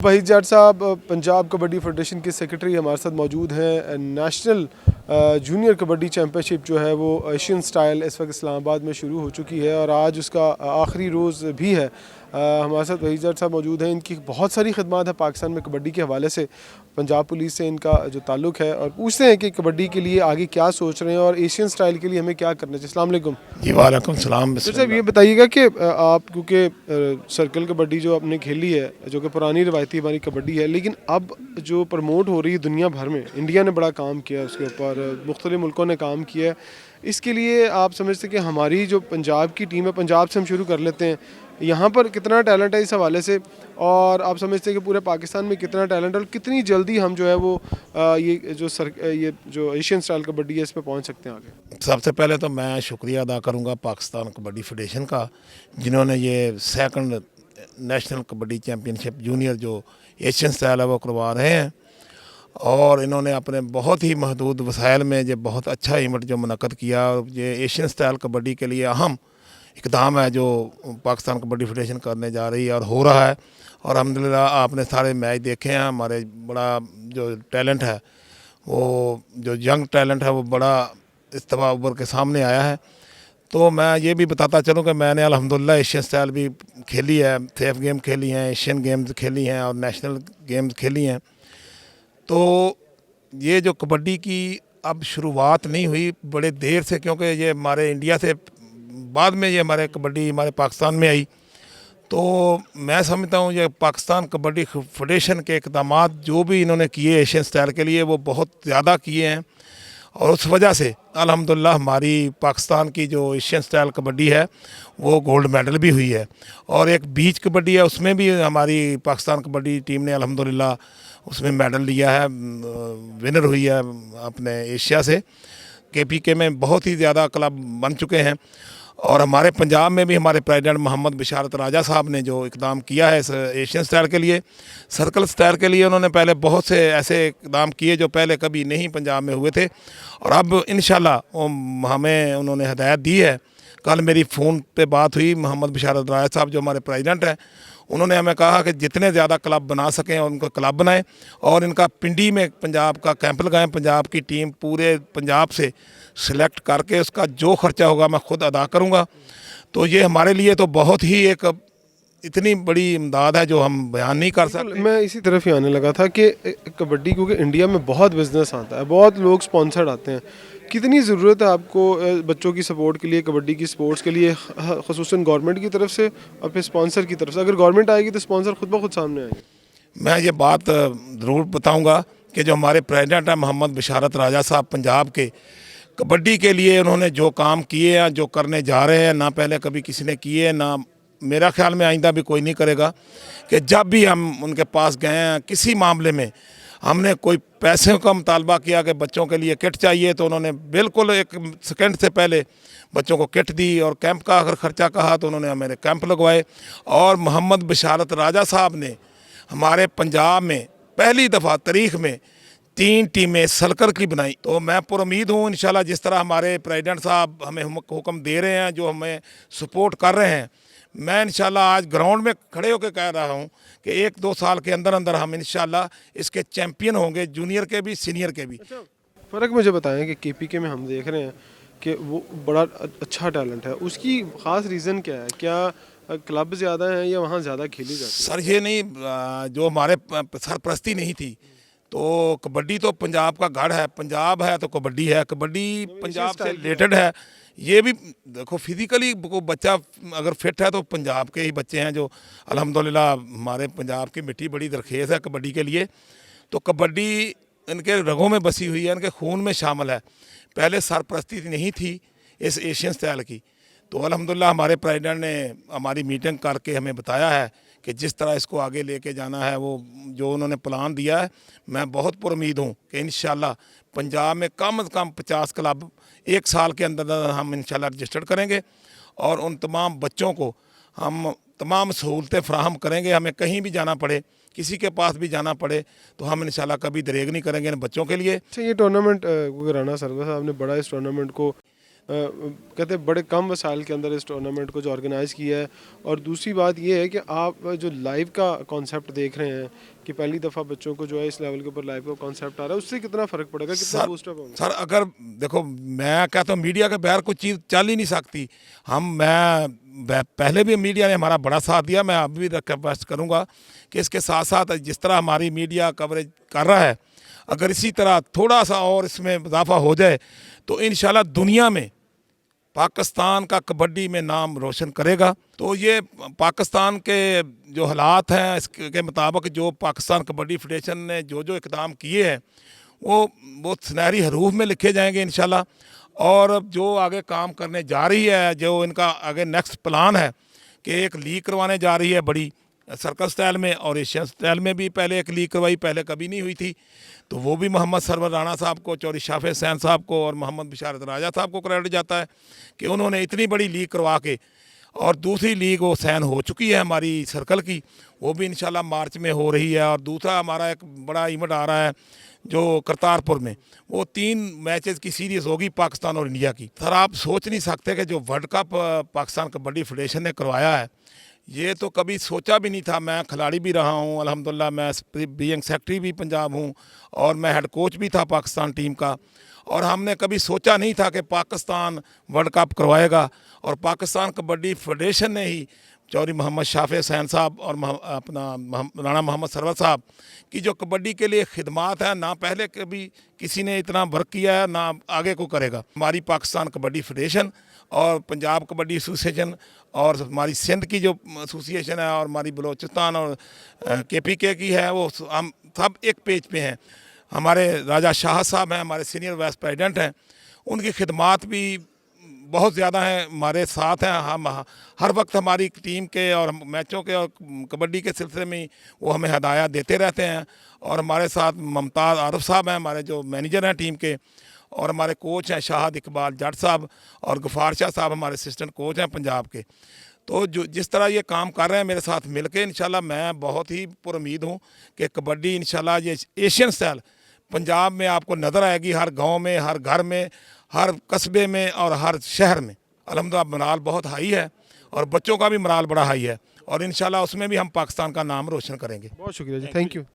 वहीद जाट साहब पंजाब कबड्डी फेडरेशन के सेक्रेटरी हमारे साथ मौजूद हैं। नेशनल जूनियर कबड्डी चैम्पियनशिप जो है वो एशियन स्टाइल इस वक्त इस्लामाबाद में शुरू हो चुकी है और आज उसका आखिरी रोज़ भी है। हमारे साथ वहीद जाट साहब मौजूद हैं। इनकी बहुत सारी खिदमत है पाकिस्तान में कबड्डी के हवाले से। पंजाब पुलिस से इनका जो ताल्लुक़ है और पूछते हैं कि कबड्डी के लिए आगे क्या सोच रहे हैं और एशियन स्टाइल के लिए हमें क्या करना चाहिए। अस्सलाम वालेकुम। जी वालेकुम सलाम। तो साहब ये बताइएगा कि आप क्योंकि सर्कल कबड्डी जो आपने खेली है जो कि पुरानी रवायती हमारी कबड्डी है, लेकिन अब जो प्रमोट हो रही है दुनिया भर में, इंडिया ने बड़ा काम किया उसके ऊपर, मुख्तलिफ मुल्कों ने काम किया है। इसके लिए आप समझते हैं कि हमारी जो पंजाब की टीम है, पंजाब से हम शुरू कर लेते हैं, यहाँ पर कितना टैलेंट है इस हवाले से, और आप समझते हैं कि पूरे पाकिस्तान में कितना टैलेंट है और कितनी जल्दी हम जो है वो ये जो एशियन स्टाइल कबड्डी है इस पर पहुँच सकते हैं आगे। सबसे पहले तो मैं शुक्रिया अदा करूंगा पाकिस्तान कबड्डी फेडरेशन का, जिन्होंने ये second national kabaddi championship junior जो एशियन स्टाइल है वो करवा रहे हैं। और इन्होंने अपने बहुत ही महदूद वसाइल में ये बहुत अच्छा इवेंट जो मुनक़द किया। और ये एशियन स्टाइल कबड्डी के लिए अहम इक़दाम है जो पाकिस्तान कबड्डी फेडरेशन करने जा रही है और हो रहा है। और अल्हम्दुलिल्लाह आपने सारे मैच देखे हैं। हमारे बड़ा जो टैलेंट है, वो जो यंग टैलेंट है, वो बड़ा इस्तेमाल उभर के सामने आया है। तो मैं ये भी बताता चलूँ कि मैंने अल्हम्दुलिल्लाह एशियन स्टाइल भी खेली है, सेफ गेम खेली हैं, एशियन गेम्स खेली हैं और नेशनल गेम्स खेली हैं। तो ये जो कबड्डी की अब शुरुआत नहीं हुई, बड़े देर से, क्योंकि ये हमारे इंडिया से बाद में ये हमारे कबड्डी हमारे पाकिस्तान में आई। तो मैं समझता हूँ ये पाकिस्तान कबड्डी फेडरेशन के इक़दाम जो भी इन्होंने किए एशियन स्टाइल के लिए, वो बहुत ज़्यादा किए हैं। और उस वजह से अल्हम्दुलिल्लाह हमारी पाकिस्तान की जो एशियन स्टाइल कबड्डी है वो गोल्ड मेडल भी हुई है। और एक बीच कबड्डी है, उसमें भी हमारी पाकिस्तान कबड्डी टीम ने अल्हम्दुलिल्लाह उसमें मेडल लिया है, विनर हुई है अपने एशिया से। केपीके में बहुत ही ज़्यादा क्लब बन चुके हैं। और हमारे पंजाब में भी हमारे प्रेसिडेंट मोहम्मद बिशारत राजा साहब ने जो इक़दाम किया है इस एशियन स्टाइल के लिए, सर्कल स्टाइल के लिए, उन्होंने पहले बहुत से ऐसे इक़दाम किए जो पहले कभी नहीं पंजाब में हुए थे। और अब इंशाल्लाह हमें उन्होंने हदायत दी है। कल मेरी फ़ोन पे बात हुई, मोहम्मद बिशारत राजा साहब जो हमारे प्रेसिडेंट हैं, उन्होंने हमें कहा कि जितने ज़्यादा क्लब बना सकें और उनको क्लब बनाएं और इनका पिंडी में पंजाब का कैंप लगाएं। पंजाब की टीम पूरे पंजाब से सिलेक्ट करके उसका जो ख़र्चा होगा मैं ख़ुद अदा करूंगा। तो ये हमारे लिए तो बहुत ही एक इतनी बड़ी इमदाद है जो हम बयान नहीं कर सकते। मैं इसी तरफ ही आने लगा था कि कबड्डी, क्योंकि इंडिया में बहुत बिजनेस आता है, बहुत लोग स्पॉन्सर्ड आते हैं, कितनी ज़रूरत है आपको बच्चों की सपोर्ट के लिए, कबड्डी की स्पोर्ट्स के लिए, ख़ुसूसन गवर्नमेंट की तरफ से और फिर स्पॉन्सर की तरफ से? अगर गवर्नमेंट आएगी तो स्पॉन्सर खुद ब खुद सामने आएंगे। मैं ये बात ज़रूर बताऊँगा कि जो हमारे प्रेसिडेंट हैं मोहम्मद बिशारत राजा साहब पंजाब के, कबड्डी के लिए उन्होंने जो काम किए हैं, जो करने जा रहे हैं, ना पहले कभी किसी ने किए, ना मेरा ख्याल में आइंदा भी कोई नहीं करेगा। कि जब भी हम उनके पास गए हैं किसी मामले में, हमने कोई पैसे का मुतालबा किया कि बच्चों के लिए किट चाहिए, तो उन्होंने बिल्कुल एक सेकंड से पहले बच्चों को किट दी। और कैंप का अगर ख़र्चा कहा तो उन्होंने हमारे कैंप लगवाए। और मोहम्मद बिशारत राजा साहब ने हमारे पंजाब में पहली दफ़ा तारीख़ में 3 टीमें सर्कल की बनाई। तो मैं पुरुमीद हूँ इंशाल्लाह जिस तरह हमारे प्रेसिडेंट साहब हमें हुक्म दे रहे हैं, जो हमें सपोर्ट कर रहे हैं, मैं इंशाल्लाह आज ग्राउंड में खड़े होकर कह रहा हूँ कि 1-2 साल के अंदर अंदर हम इंशाल्लाह इसके चैम्पियन होंगे, जूनियर के भी सीनियर के भी। अच्छा, फ़र्क मुझे बताएं कि केपीके में हम देख रहे हैं कि वो बड़ा अच्छा टैलेंट है, उसकी ख़ास रीज़न क्या है? क्या क्लब ज़्यादा हैं या वहाँ ज़्यादा खेली जाती है? सर ये नहीं, जो हमारे सरपरस्ती नहीं थी, तो कबड्डी तो पंजाब का गढ़ है, पंजाब है तो कबड्डी है, कबड्डी पंजाब से रिलेटेड है। ये भी देखो फिज़िकली को बच्चा अगर फिट है तो पंजाब के ही बच्चे हैं जो अल्हम्दुलिल्लाह हमारे पंजाब की मिट्टी बड़ी दरखेज़ है कबड्डी के लिए। तो कबड्डी इनके रगों में बसी हुई है, इनके खून में शामिल है। पहले सरपरस्ती नहीं थी इस एशियन स्टाइल की। तो अल्हम्दुलिल्लाह हमारे प्रेसिडेंट ने हमारी मीटिंग करके हमें बताया है कि जिस तरह इसको आगे लेके जाना है, वो जो उन्होंने प्लान दिया है, मैं बहुत पुरुमीद हूँ कि इंशाल्लाह पंजाब में कम से कम 50 क्लब 1 साल के अंदर हम इंशाल्लाह रजिस्टर्ड करेंगे। और उन तमाम बच्चों को हम तमाम सहूलतें फ़राहम करेंगे। हमें कहीं भी जाना पड़े, किसी के पास भी जाना पड़े, तो हम इंशाल्लाह कभी दरेग नहीं करेंगे इन बच्चों के लिए। अच्छा, ये टूर्नामेंट राना सरवर साहब ने बड़ा इस टूर्नामेंट को कहते हैं बड़े कम वसाइल के अंदर इस टूर्नामेंट को जो ऑर्गेनाइज़ किया है। और दूसरी बात ये है कि आप जो लाइव का कॉन्सेप्ट देख रहे हैं कि पहली दफ़ा बच्चों को जो है इस लेवल के ऊपर लाइव का कॉन्सेप्ट आ रहा है, उससे कितना फ़र्क पड़ेगा, कितना सर बूस्टअप होगा? सर अगर देखो, मैं कहता हूँ मीडिया के बगैर कोई चीज़ चल ही नहीं सकती। पहले भी मीडिया ने हमारा बड़ा साथ दिया, मैं अब भी रिक्वेस्ट करूँगा कि इसके साथ साथ जिस तरह हमारी मीडिया कवरेज कर रहा है, अगर इसी तरह थोड़ा सा और इसमें इजाफा हो जाए तो इंशाल्लाह दुनिया में पाकिस्तान का कबड्डी में नाम रोशन करेगा। तो ये पाकिस्तान के जो हालात हैं इसके मुताबिक जो पाकिस्तान कबड्डी फेडरेशन ने जो जो इक़दाम किए हैं वो सुनहरी हरूफ में लिखे जाएंगे इंशाल्लाह। और जो आगे काम करने जा रही है, जो इनका आगे नेक्स्ट प्लान है कि एक लीग करवाने जा रही है बड़ी सर्कल स्टाइल में, और एशियन स्टाइल में भी पहले एक लीग करवाई, पहले कभी नहीं हुई थी। तो वो भी मोहम्मद सरवर राणा साहब को, चौधरी शाफे हुसैन साहब को और मोहम्मद बिशारत राजा साहब को क्रेडिट जाता है कि उन्होंने इतनी बड़ी लीग करवा के, और दूसरी लीग वो साइन हो चुकी है हमारी सर्कल की, वो भी इंशाल्लाह मार्च में हो रही है। और दूसरा हमारा एक बड़ा इवेंट आ रहा है जो करतारपुर में, वो 3 मैचेस की सीरीज़ होगी पाकिस्तान और इंडिया की। सर आप सोच नहीं सकते कि जो world cup Pakistan kabaddi federation ने करवाया है, ये तो कभी सोचा भी नहीं था। मैं खिलाड़ी भी रहा हूँ अल्हम्दुलिल्लाह, मैं बीइंग सेक्रेटरी भी पंजाब हूँ और मैं हेड कोच भी था पाकिस्तान टीम का। और हमने कभी सोचा नहीं था कि पाकिस्तान वर्ल्ड कप करवाएगा। और पाकिस्तान कबड्डी फेडरेशन ने ही चौधरी मोहम्मद शाफे हुसैन साहब और राणा मोहम्मद सरवर साहब की जो कबड्डी के लिए खिदमात है, ना पहले कभी किसी ने इतना वर्क किया है, ना आगे को करेगा। हमारी पाकिस्तान कबड्डी फेडरेशन और पंजाब कबड्डी एसोसिएशन और हमारी सिंध की जो एसोसिएशन है और हमारी बलोचिस्तान और KPK की है, वो हम सब एक पेज पे हैं। हमारे राजा शाह साहब हैं, हमारे सीनियर वाइस प्रेसिडेंट हैं, उनकी खिदमात भी बहुत ज़्यादा हैं, हमारे साथ हैं। हम हर वक्त हमारी टीम के और मैचों के और कबड्डी के सिलसिले में वो हमें हदायत देते रहते हैं। और हमारे साथ मुमताज़ आरिफ साहब हैं, हमारे जो मैनेजर हैं टीम के, और हमारे कोच हैं शाहिद इकबाल जट साहब और गफ़ार शाह साहब हमारे असिस्टेंट कोच हैं पंजाब के। तो जो जिस तरह ये काम कर रहे हैं मेरे साथ मिलके, इंशाल्लाह मैं बहुत ही पुरुमीद हूँ कि कबड्डी इंशाल्लाह ये एशियन स्टाइल पंजाब में आपको नज़र आएगी, हर गांव में, हर घर में, हर कस्बे में और हर शहर में। अल्हम्दुलिल्लाह मोराल बहुत हाई है और बच्चों का भी मोराल बड़ा हाई है, और इंशाल्लाह उसमें भी हम पाकिस्तान का नाम रोशन करेंगे। बहुत शुक्रिया जी, थैंक यू।